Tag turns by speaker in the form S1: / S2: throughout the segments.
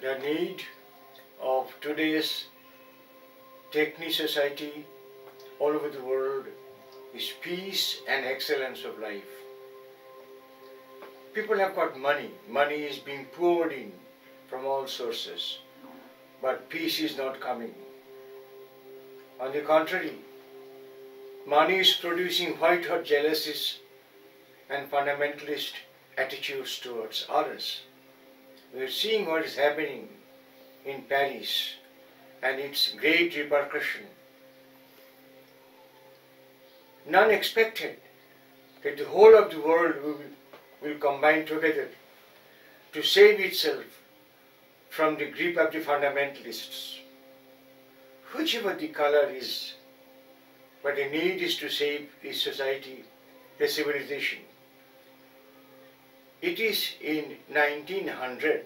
S1: The need of today's technical society all over the world is peace and excellence of life. People have got money. Money is being poured in from all sources, but peace is not coming. On the contrary, money is producing white-hot jealousies and fundamentalist attitudes towards others. We are seeing what is happening in Paris and its great repercussion. None expected that the whole of the world will combine together to save itself from the grip of the fundamentalists. Whichever the color is, but the need is to save the society, the civilization. It is in 1900,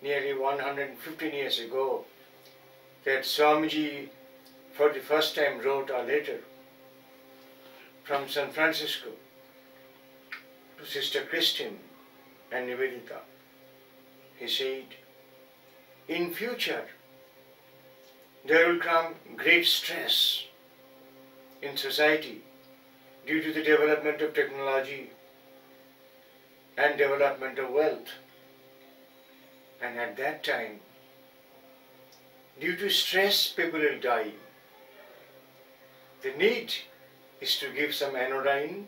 S1: nearly 115 years ago, that Swamiji for the first time wrote a letter from San Francisco to Sister Christine and Nivedita. He said, in future there will come great stress in society due to the development of technology and development of wealth. And at that time, due to stress, people will die. The need is to give some anodyne,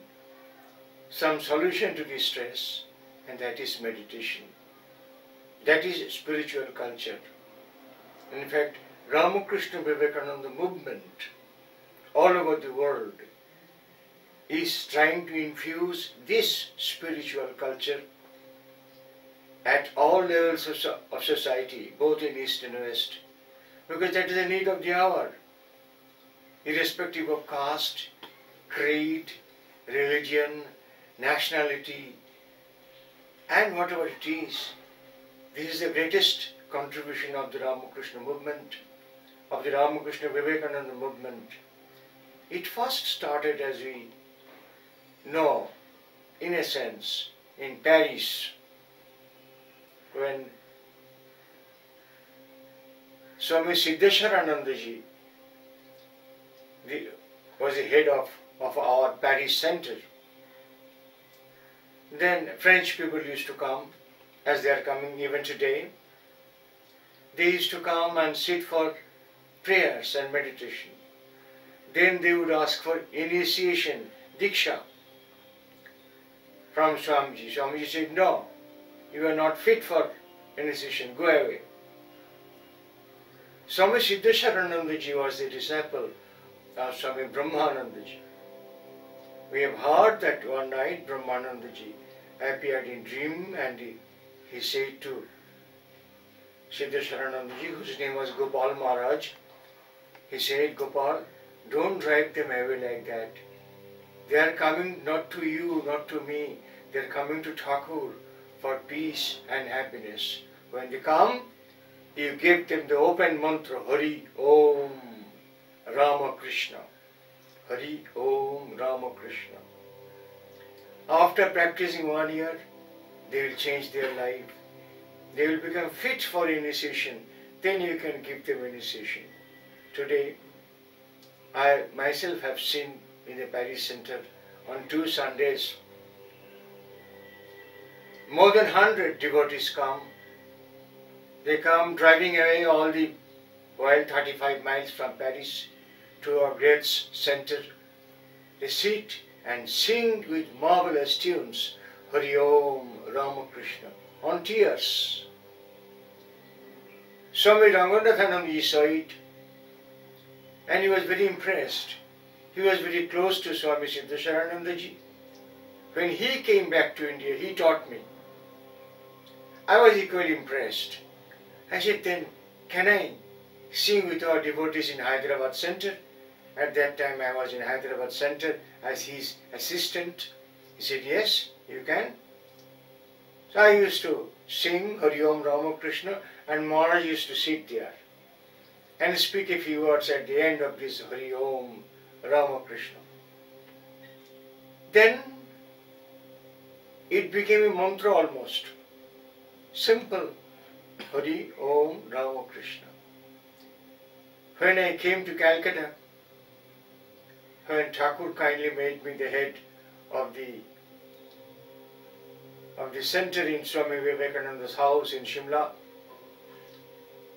S1: some solution to this stress, and that is meditation. That is spiritual culture. In fact, Ramakrishna Vivekananda movement all over the world is trying to infuse this spiritual culture at all levels of society, both in East and West, because that is the need of the hour, irrespective of caste, creed, religion, nationality, and whatever it is. This is the greatest contribution of the Ramakrishna movement, of the Ramakrishna Vivekananda movement. It first started, as we know, in a sense, in Paris, when Swami Siddheswaranandaji was the head of our Paris center. Then French people used to come, as they are coming even today. They used to come and sit for prayers and meditation. Then they would ask for initiation, diksha, from Swamiji. Swamiji said, no, you are not fit for initiation, go away. Swami Siddheswaranandaji was the disciple of Swami Brahmanandaji. We have heard that one night Brahmanandaji appeared in dream and he said to Siddheswaranandaji, whose name was Gopal Maharaj, he said, Gopal, don't drive them away like that. They are coming not to you, not to me. They are coming to Thakur for peace and happiness. When they come, you give them the open mantra, Hari Om Ramakrishna. Hari Om Ramakrishna. After practicing 1 year, they will change their life. They will become fit for initiation. Then you can give them initiation. Today, I myself have seen in the Paris center on 2 Sundays, more than 100 devotees come. They come driving away all the while 35 miles from Paris to our great center. They sit and sing with marvelous tunes, Hari Om Ramakrishna, on tears. Swami Ranganathanamji saw it and he was very impressed. He was very close to Swami Siddheswaranandaji. When he came back to India, he taught me. I was equally impressed. I said, then can I sing with our devotees in Hyderabad center? At that time I was in Hyderabad center as his assistant. He said, yes, you can. So I used to sing Hari Om Ramakrishna and Maharaj used to sit there and speak a few words at the end of this Hari Om Ramakrishna. Then it became a mantra almost. Simple. Hari Om Ramakrishna. When I came to Calcutta, when Thakur kindly made me the head of the center in Swami Vivekananda's house in Shimla,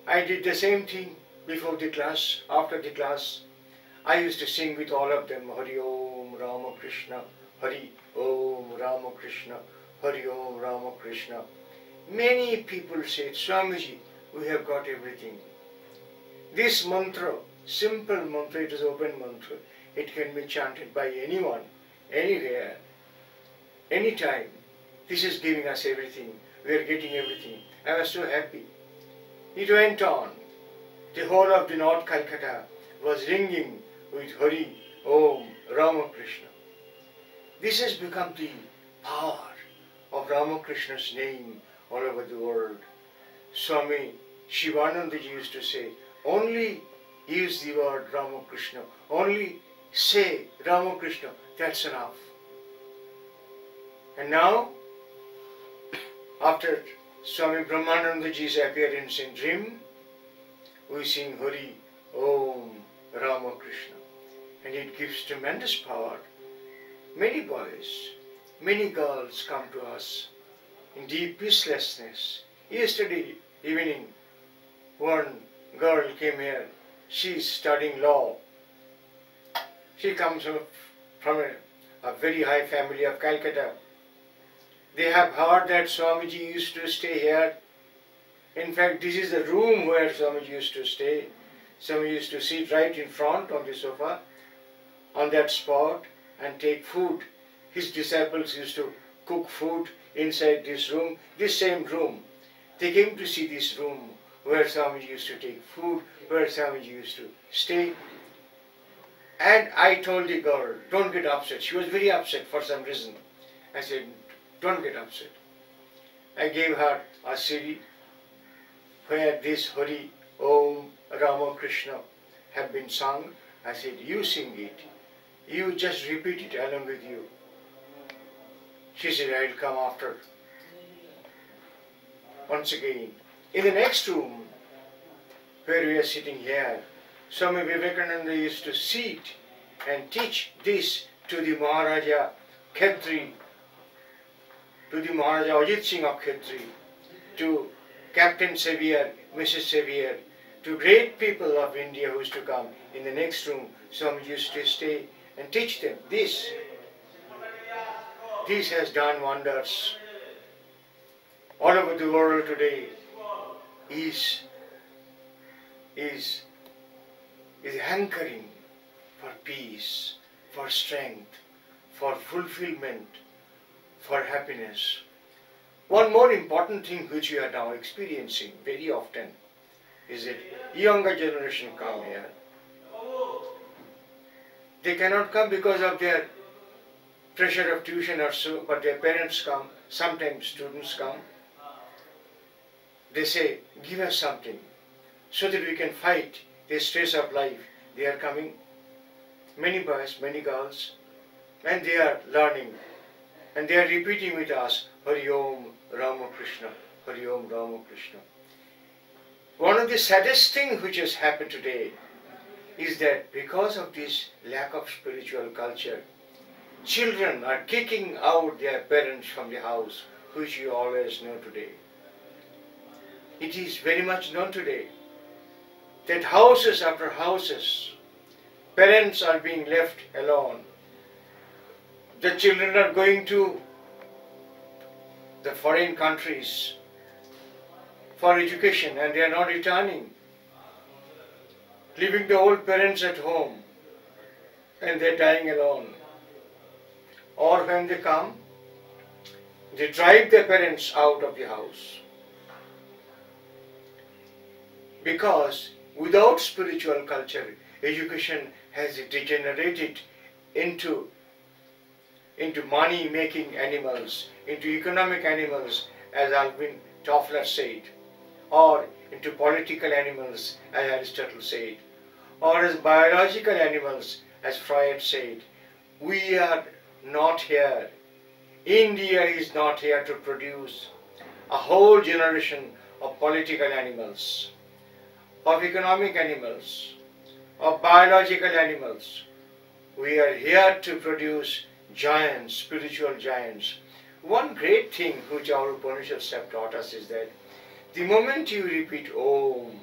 S1: I did the same thing before the class, after the class. I used to sing with all of them, Hari Om Ramakrishna, Hari Om Ramakrishna, Hari Om Ramakrishna. Many people said, Swamiji, we have got everything. This mantra, simple mantra, it is open mantra. It can be chanted by anyone, anywhere, anytime. This is giving us everything. We are getting everything. I was so happy. It went on. The whole of the North Calcutta was ringing with Hari Om Ramakrishna. This has become the power of Ramakrishna's name all over the world. Swami Shivananda used to say, only use the word Ramakrishna, only say Ramakrishna, that's enough. And now, after Swami Brahmanandaji's appearance in dream, we sing Hari Om Ramakrishna, and it gives tremendous power. Many boys, many girls come to us in deep peacelessness. Yesterday evening, one girl came here. She is studying law. She comes from a very high family of Calcutta. They have heard that Swamiji used to stay here. In fact, this is the room where Swamiji used to stay. Swamiji used to sit right in front on the sofa, on that spot, and take food. His disciples used to cook food inside this room, this same room. They came to see this room where Swamiji used to take food, where Swamiji used to stay. And I told the girl, don't get upset. She was very upset for some reason. I said, don't get upset. I gave her a CD where this Hari Om Ramakrishna have been sung. I said, you sing it. You just repeat it along with you. She said, I'll come after. Once again, in the next room where we are sitting here, Swami Vivekananda used to sit and teach this to the Maharaja Khetri, to the Maharaja Ajit Singh of Khetri, to Captain Xavier, Mrs. Xavier, to great people of India who used to come. In the next room, Swami used to stay and teach them this. This has done wonders. All over the world today is hankering for peace, for strength, for fulfillment, for happiness. One more important thing which we are now experiencing very often is that younger generation come here. They cannot come because of their pressure of tuition or so, but their parents come, sometimes students come. They say, give us something so that we can fight the stress of life. They are coming, many boys, many girls, and they are learning. And they are repeating with us, Hari Om Ramakrishna, Hari Om Ramakrishna. One of the saddest things which has happened today is that because of this lack of spiritual culture, children are kicking out their parents from the house, which you always know today. It is very much known today that houses after houses, parents are being left alone. The children are going to the foreign countries for education and they are not returning, leaving the old parents at home and they are dying alone. Or when they come, they drive their parents out of the house. Because without spiritual culture, education has degenerated into money-making animals, into economic animals, as Alvin Toffler said, or into political animals, as Aristotle said, or as biological animals, as Freud said. We are not here. India is not here to produce a whole generation of political animals, of economic animals, of biological animals. We are here to produce giants, spiritual giants. One great thing which our Upanishads have taught us is that the moment you repeat Om,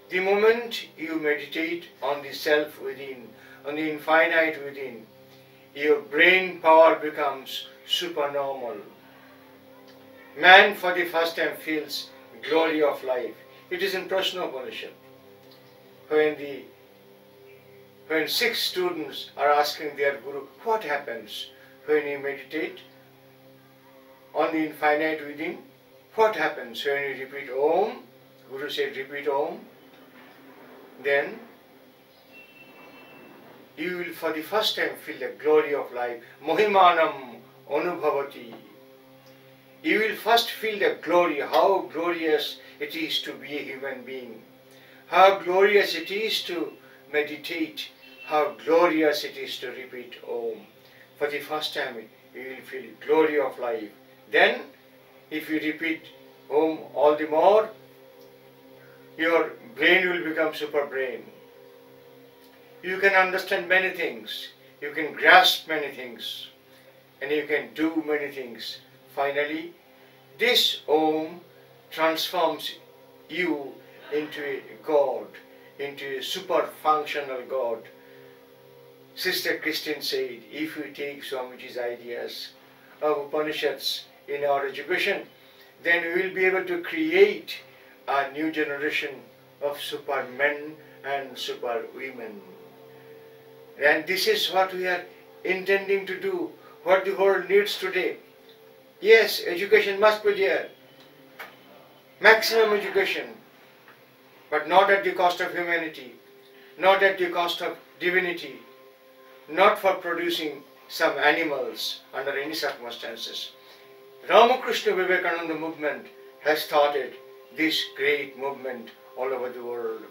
S1: the moment you meditate on the self within, on the infinite within, your brain power becomes supernormal. Man for the first time feels glory of life. It is in Prasthanatrayi Upanishad. When 6 students are asking their Guru, what happens when you meditate on the infinite within? What happens when you repeat Om? Guru said, repeat Om. Then you will for the first time feel the glory of life. Mohimanam anubhavati. You will first feel the glory, how glorious it is to be a human being. How glorious it is to meditate. How glorious it is to repeat Om. For the first time you will feel glory of life. Then if you repeat Om all the more, your brain will become super brain. You can understand many things. You can grasp many things. And you can do many things. Finally, this Om transforms you into a God, into a super functional God. Sister Christine said, if you take Swamiji's ideas of Upanishads in our education, then we will be able to create a new generation of supermen and superwomen. And this is what we are intending to do, what the world needs today. Yes, education must be there, maximum education, but not at the cost of humanity, not at the cost of divinity, not for producing some animals under any circumstances. Ramakrishna Vivekananda movement has started this great movement all over the world.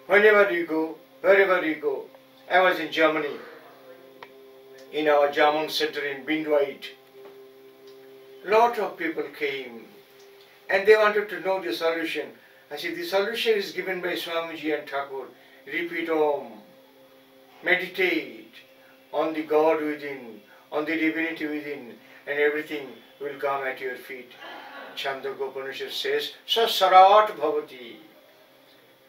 S1: Whenever you go, wherever you go. I was in Germany, in our German center in Bindweit. Lot of people came and they wanted to know the solution. I said, the solution is given by Swamiji and Thakur. Repeat Om, meditate on the God within, on the divinity within, and everything will come at your feet. Chandogya Upanishad says, Sasarat bhavati,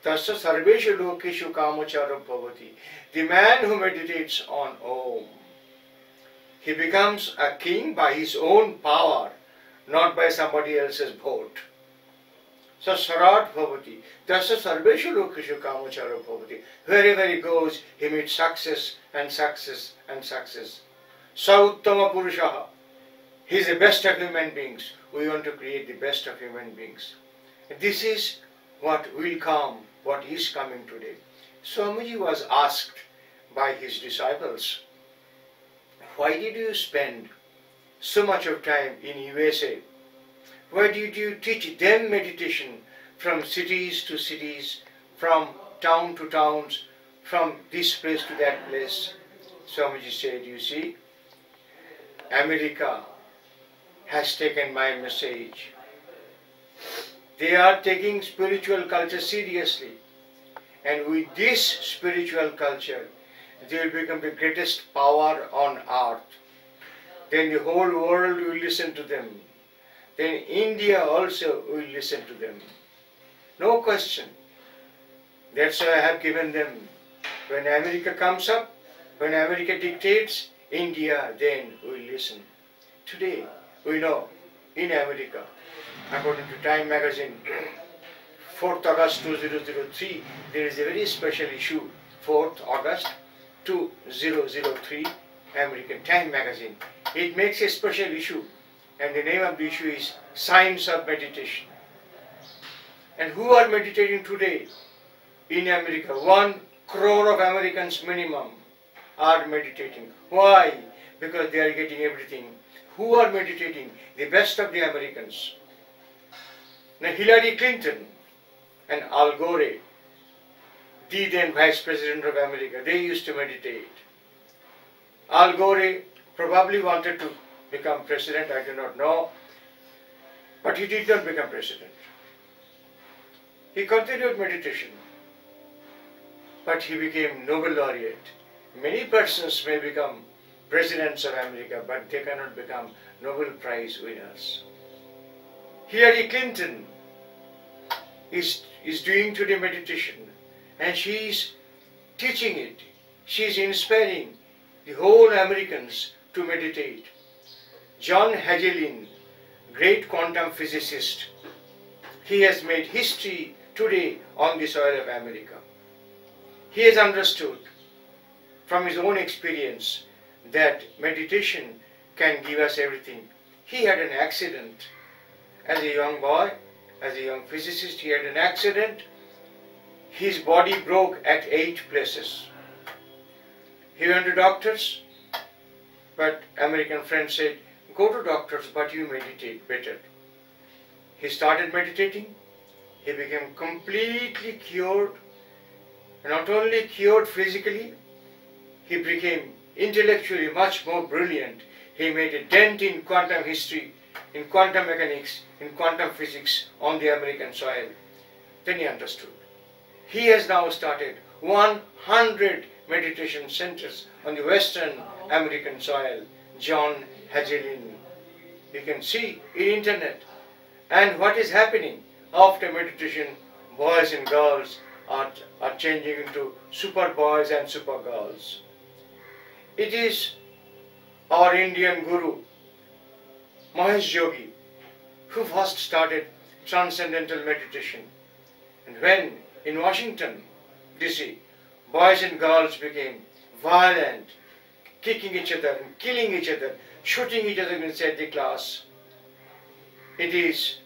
S1: tasya sarveshu lokeshu kamocharam bhavati. The man who meditates on Om, he becomes a king by his own power, not by somebody else's vote. Sasarat bhavati, tasya sarveshu lokeshu kamocharam bhavati. Wherever he goes, he meets success and success and success. Sa uttama purushaha. He is the best of human beings. We want to create the best of human beings. This is what will come, what is coming today. Swamiji was asked by his disciples, why did you spend so much of time in USA? Why did you teach them meditation from cities to cities, from town to towns, from this place to that place? Swamiji said, you see, America has taken my message. They are taking spiritual culture seriously. And with this spiritual culture, they will become the greatest power on earth. Then the whole world will listen to them. Then India also will listen to them. No question. That's why I have given them. When America comes up, when America dictates, India then will listen. Today, we know, in America, according to Time magazine, 4th August 2003, there is a very special issue, 4th August 2003, American Time magazine. It makes a special issue, and the name of the issue is Science of Meditation. And who are meditating today in America? 1 crore of Americans minimum are meditating. Why? Because they are getting everything. Who are meditating? The best of the Americans. Now Hillary Clinton and Al Gore, the then Vice President of America, they used to meditate. Al Gore probably wanted to become president, I do not know. But he did not become president. He continued meditation, but he became Nobel laureate. Many persons may become presidents of America, but they cannot become Nobel Prize winners. Hillary Clinton is doing today meditation, and she is teaching it. She is inspiring the whole Americans to meditate. John Hagelin, great quantum physicist, he has made history today on the soil of America. He has understood from his own experience that meditation can give us everything. He had an accident as a young boy, as a young physicist. He had an accident. His body broke at 8 places. He went to doctors, but American friends said, go to doctors, but you meditate better. He started meditating. He became completely cured. Not only cured physically, he became intellectually much more brilliant. He made a dent in quantum history, in quantum mechanics, in quantum physics on the American soil. Then he understood. He has now started 100 meditation centers on the Western American soil. John Hagelin. You can see in internet. And what is happening after meditation? Boys and girls are changing into super boys and super girls. It is our Indian Guru, Mahesh Yogi, who first started transcendental meditation. And when in Washington, D.C., boys and girls became violent, kicking each other and killing each other, shooting each other inside the class, it is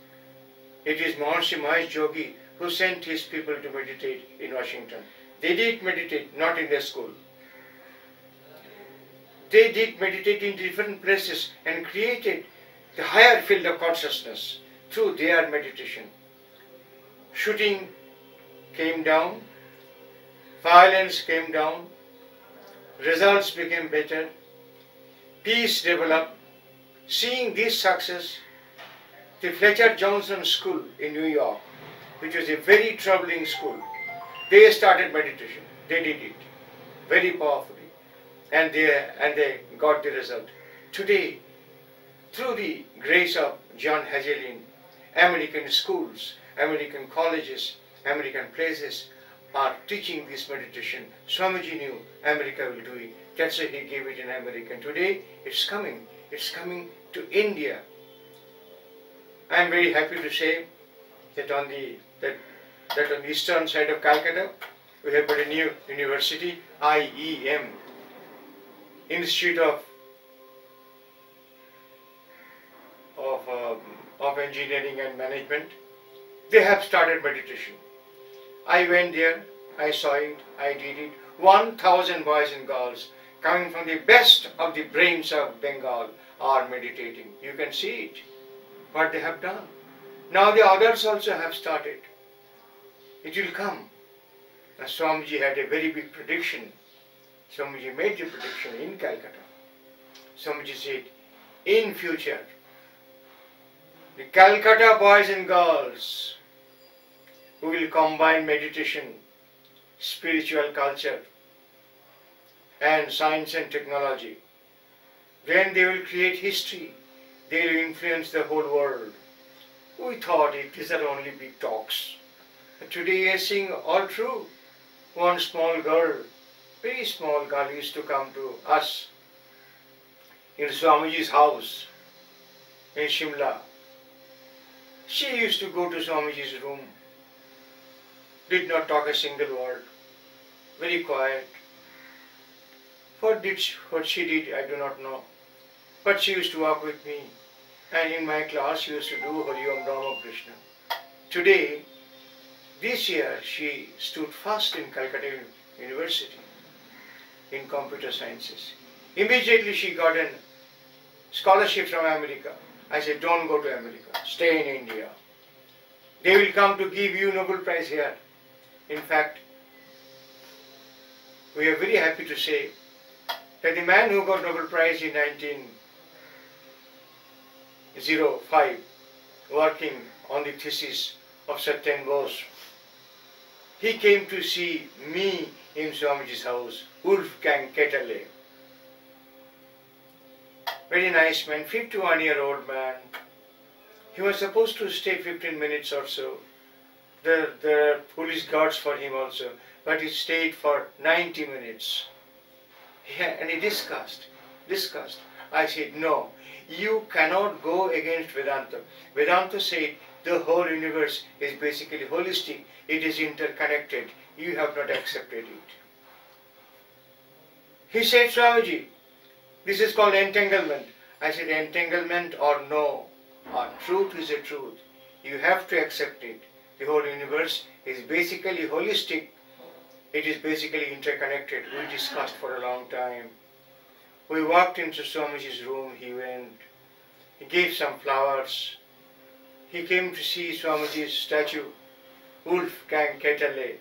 S1: Maharishi Mahesh Yogi who sent his people to meditate in Washington. They did meditate, not in their school. They did meditate in different places and created the higher field of consciousness through their meditation. Shooting came down, violence came down, results became better, peace developed. Seeing this success, the Fletcher Johnson School in New York, which was a very troubling school, they started meditation. They did it very powerfully, and they got the result. Today, through the grace of John Hagelin, American schools, American colleges, American places are teaching this meditation. Swamiji knew America will do it. That's why he gave it in America. And today it's coming. It's coming to India. I am very happy to say that on the eastern side of Calcutta, we have got a new university, IEM, Institute of Engineering and Management. They have started meditation. I went there, I saw it, I did it. 1,000 boys and girls coming from the best of the brains of Bengal are meditating. You can see it, what they have done. Now the others also have started. It will come. Now Swamiji had a very big prediction. Swamiji made the prediction in Calcutta. Swamiji said, in future, the Calcutta boys and girls who will combine meditation, spiritual culture, and science and technology, then they will create history. They will influence the whole world. We thought these are only big talks. But today we are seeing all true. One small girl, very small girl, used to come to us in Swamiji's house in Shimla. She used to go to Swamiji's room, did not talk a single word, very quiet. What she did, I do not know. But she used to walk with me, and in my class she used to do Hari Om Rama Krishna. Today, this year, she stood first in Calcutta University in computer sciences. Immediately she got a scholarship from America. I said, don't go to America, stay in India. They will come to give you Nobel Prize here. In fact, we are very happy to say that the man who got Nobel Prize in 1905, working on the thesis of Satyam Bose. He came to see me in Swamiji's house, Wolfgang Ketterle. Very nice man, 51-year-old man. He was supposed to stay 15 minutes or so. There are police guards for him also, but he stayed for 90 minutes. And he discussed. I said, no, you cannot go against Vedanta. Vedanta said the whole universe is basically holistic. It is interconnected. You have not accepted it. He said, Swamiji, this is called entanglement. I said, entanglement or no, or truth is a truth. You have to accept it. The whole universe is basically holistic. It is basically interconnected. We discussed for a long time. We walked into Swamiji's room. He went. He gave some flowers. He came to see Swamiji's statue, Wolfgang Ketterle.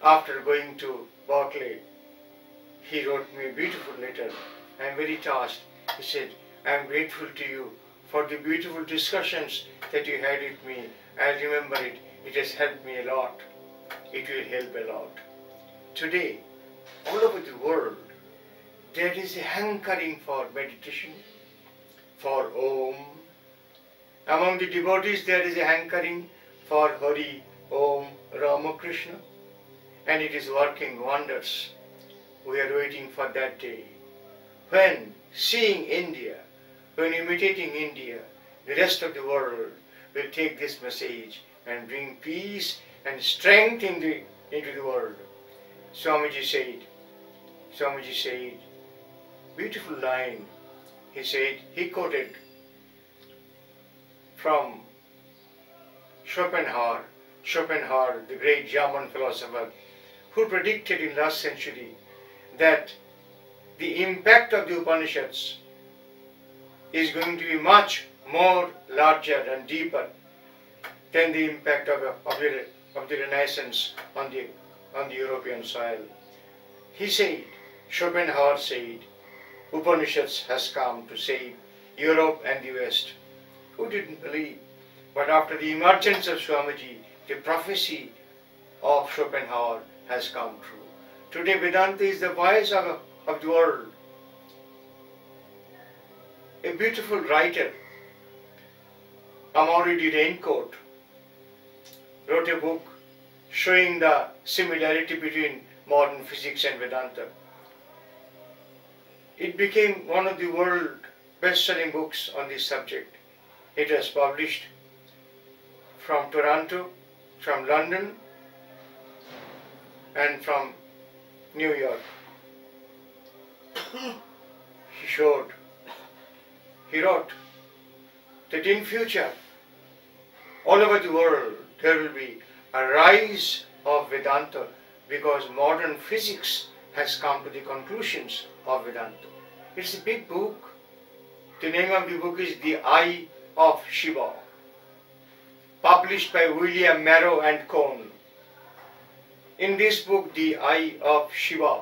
S1: After going to Berkeley, he wrote me a beautiful letter. I am very touched. He said, I am grateful to you for the beautiful discussions that you had with me. I remember it. It has helped me a lot. It will help a lot. Today, all over the world, there is a hankering for meditation, for Om. Among the devotees, there is a hankering for Hari, Om, Ramakrishna, and it is working wonders. We are waiting for that day when seeing India, when imitating India, the rest of the world will take this message and bring peace and strength into the world. Swamiji said, beautiful line. He quoted from Schopenhauer, the great German philosopher, who predicted in last century that the impact of the Upanishads is going to be much more larger and deeper than the impact of the Renaissance on the European soil. Schopenhauer said, Upanishads has come to save Europe and the West. Who didn't believe? But after the emergence of Swamiji, the prophecy of Schopenhauer has come true. Today Vedanta is the voice of the world. A beautiful writer, Amaury de Raincoat, wrote a book showing the similarity between modern physics and Vedanta. It became one of the world best-selling books on this subject. It was published from Toronto, from London, and from New York. He wrote that in future, all over the world, there will be a rise of Vedanta because modern physics has come to the conclusions of Vedanta. It's a big book. The name of the book is The Eye of Shiva, published by William Marrow and Cohn. In this book, The Eye of Shiva,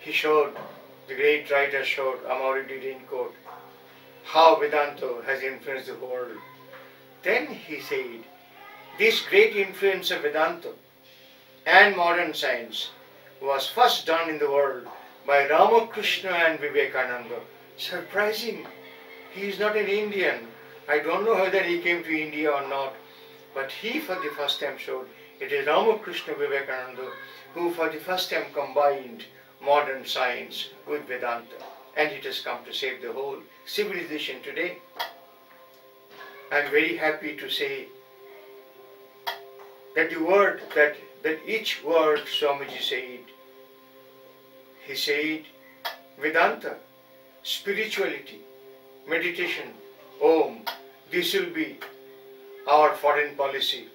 S1: the great writer showed, Amaury de Raincoat, how Vedanta has influenced the world. Then he said, this great influence of Vedanta and modern science was first done in the world by Ramakrishna and Vivekananda. Surprising. He is not an Indian. I don't know whether he came to India or not, but he for the first time showed it is Ramakrishna Vivekananda who for the first time combined modern science with Vedanta, and it has come to save the whole civilization today. I am very happy to say that that each word Swamiji said, he said Vedanta, spirituality, meditation, Om, this will be our foreign policy.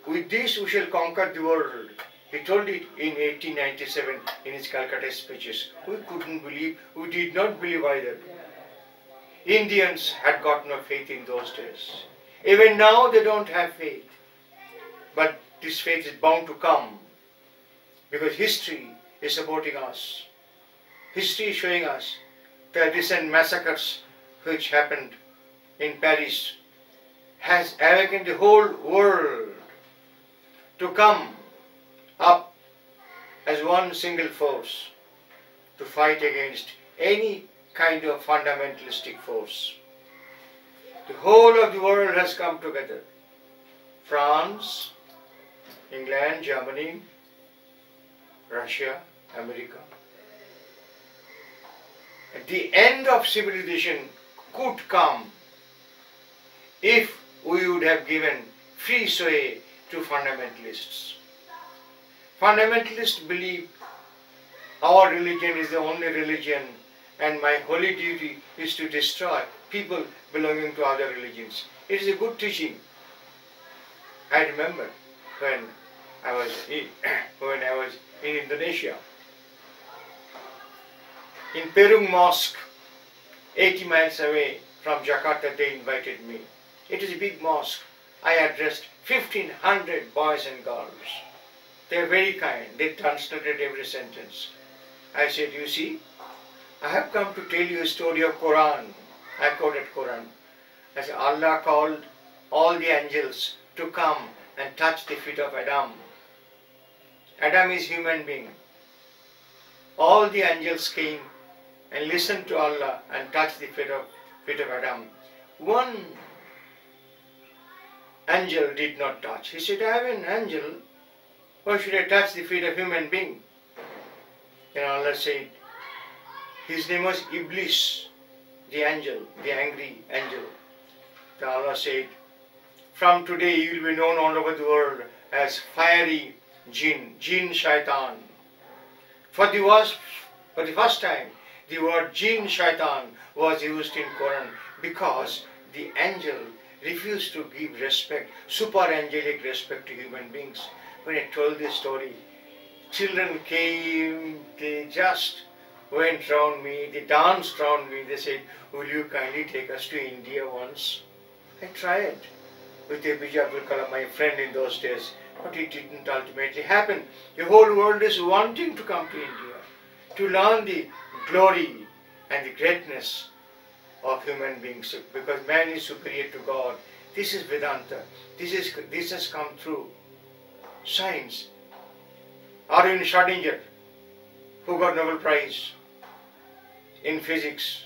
S1: With this we shall conquer the world. He told it in 1897 in his Calcutta speeches. We couldn't believe, we did not believe either. Indians had got no faith in those days. Even now they don't have faith. But this faith is bound to come because history is supporting us. History is showing us the recent massacres which happened in Paris has awakened the whole world to come up as one single force to fight against any kind of fundamentalistic force. The whole of the world has come together. France, England, Germany, Russia, America. The end of civilization could come if we would have given free sway to fundamentalists. Fundamentalists believe our religion is the only religion and my holy duty is to destroy people belonging to other religions. It is a good teaching. I remember when I was in Indonesia. In Perung Mosque, 80 miles away from Jakarta, they invited me. It is a big mosque. I addressed 1,500 boys and girls. They are very kind. They translated every sentence. I said, you see, I have come to tell you a story of Quran. I quoted Quran. I said, Allah called all the angels to come and touch the feet of Adam. Adam is human being. All the angels came and listened to Allah and touched the feet of Adam. One angel did not touch. He said, I am an angel. Why should I touch the feet of human being? And Allah said, his name was Iblis, the angel, the angry angel. Then Allah said, from today you will be known all over the world as fiery jinn shaitan. For the first time, the word jinn shaitan was used in Quran because the angel refused to give respect, super angelic respect to human beings. When I told this story, children came, they just went round me, they danced round me, they said, will you kindly take us to India once? I tried with APJ Abdul Kalam, my friend in those days, but it didn't ultimately happen. The whole world is wanting to come to India, to learn the glory and the greatness of human beings, because man is superior to God. This is Vedanta. This has come through science. Arvind Schrödinger, who got Nobel Prize in physics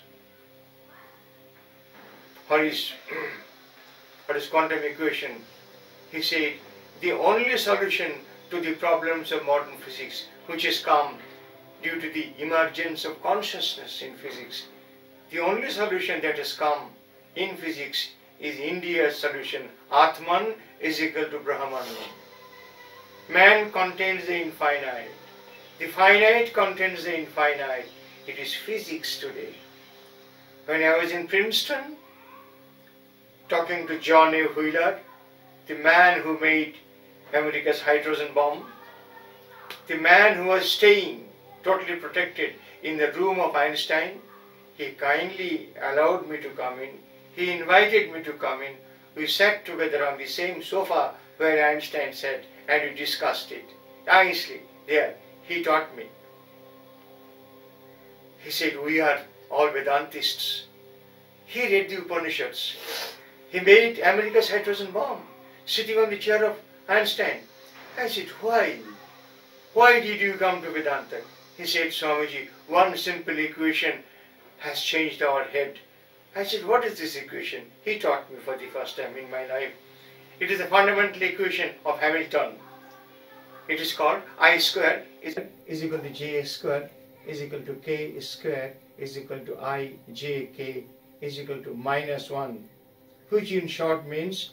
S1: for his quantum equation, he said the only solution to the problems of modern physics, which has come due to the emergence of consciousness in physics, the only solution that has come in physics is India's solution. Ātman is equal to Brahman. Man contains the infinite. The finite contains the infinite. It is physics today. When I was in Princeton, talking to John A. Wheeler, the man who made America's hydrogen bomb, the man who was staying totally protected in the room of Einstein, he kindly allowed me to come in. He invited me to come in. We sat together on the same sofa where Einstein sat and we discussed it nicely there. He taught me. He said, we are all Vedantists. He read the Upanishads. He made America's hydrogen bomb sitting on the chair of Einstein. I said, why? Why did you come to Vedanta? He said, Swamiji, one simple equation has changed our head. I said, what is this equation? He taught me for the first time in my life. It is a fundamental equation of Hamilton. It is called I squared is equal to j squared is equal to k squared is equal to I j k is equal to -1, which in short means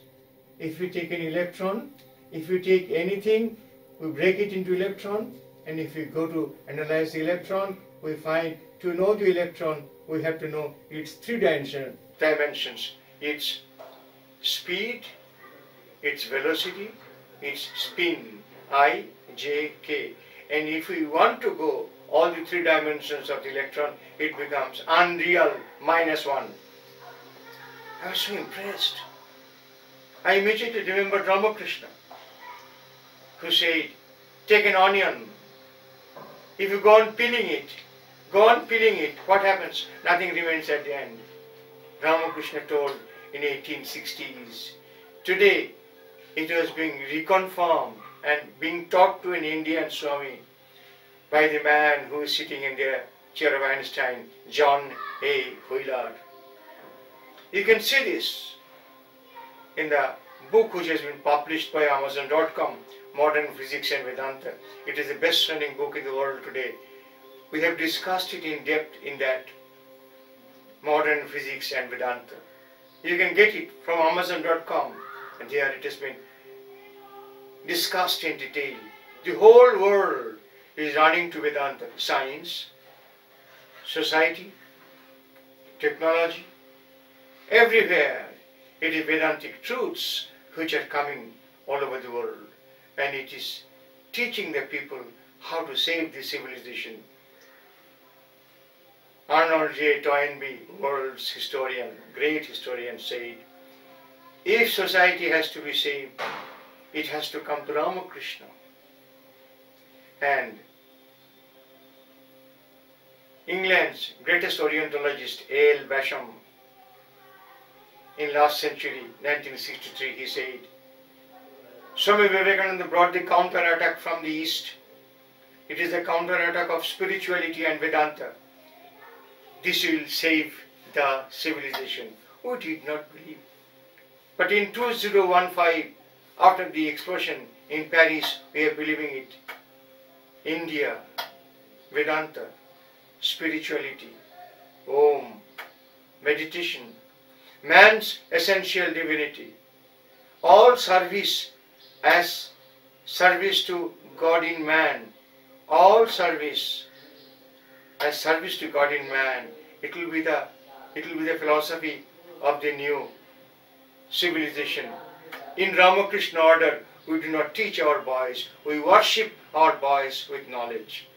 S1: if we take an electron, if we take anything, we break it into electron, and if we go to analyze the electron, we find to know the electron, we have to know its three dimensions, its speed, its velocity, its spin, I, J, K. And if we want to go all the three dimensions of the electron, it becomes unreal -1. I was so impressed. I immediately remembered Ramakrishna, who said, take an onion. If you go on peeling it, what happens? Nothing remains at the end. Ramakrishna told in 1860s, Today, it was being reconfirmed and being taught to an Indian Swami by the man who is sitting in the chair of Einstein, John A. Wheeler. You can see this in the book which has been published by Amazon.com, Modern Physics and Vedanta. It is the best-selling book in the world today. We have discussed it in depth in that Modern Physics and Vedanta. You can get it from Amazon.com, and there it has been discussed in detail. The whole world is running to Vedanta. Science, society, technology, everywhere it is Vedantic truths which are coming all over the world, and it is teaching the people how to save the civilization. Arnold J. Toynbee, world's historian, great historian, said, if society has to be saved, it has to come to Ramakrishna. And England's greatest Orientalist, A. L. Basham, in last century, 1963, he said, Swami Vivekananda brought the counter-attack from the East. It is the counter-attack of spirituality and Vedanta. This will save the civilization. We did not believe. But in 2015, after the explosion in Paris, we are believing it. India, Vedanta, spirituality, Om, meditation, man's essential divinity, all service as service to God in man, all service as service to God in man. It will be the philosophy of the new civilization. In Ramakrishna order, we do not teach our boys, we worship our boys with knowledge.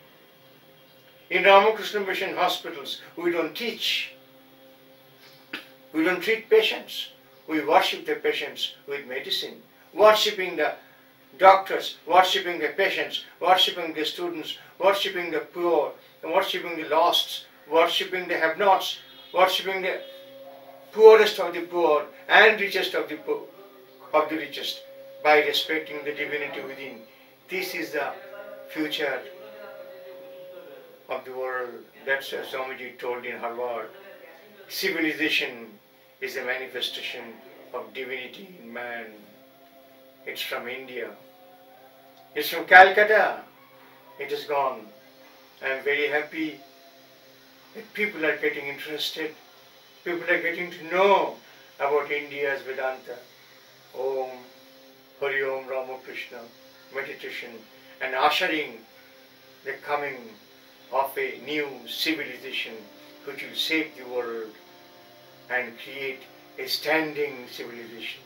S1: In Ramakrishna Mission hospitals, we don't teach, we don't treat patients, we worship the patients with medicine, worshipping the doctors, worshipping the patients, worshipping the students, worshipping the poor, worshipping the lost, worshipping the have-nots, worshipping the poorest of the poor and richest of the poor, of the richest, by respecting the divinity within. This is the future of the world. That's what Swamiji told in Harvard. Civilization is a manifestation of divinity in man. It's from India. It's from Calcutta. It is gone. I am very happy that people are getting interested. People are getting to know about India's Vedanta. Om, Hari Om, Ramakrishna, meditation, and ushering the coming of a new civilization which will save the world and create a standing civilization.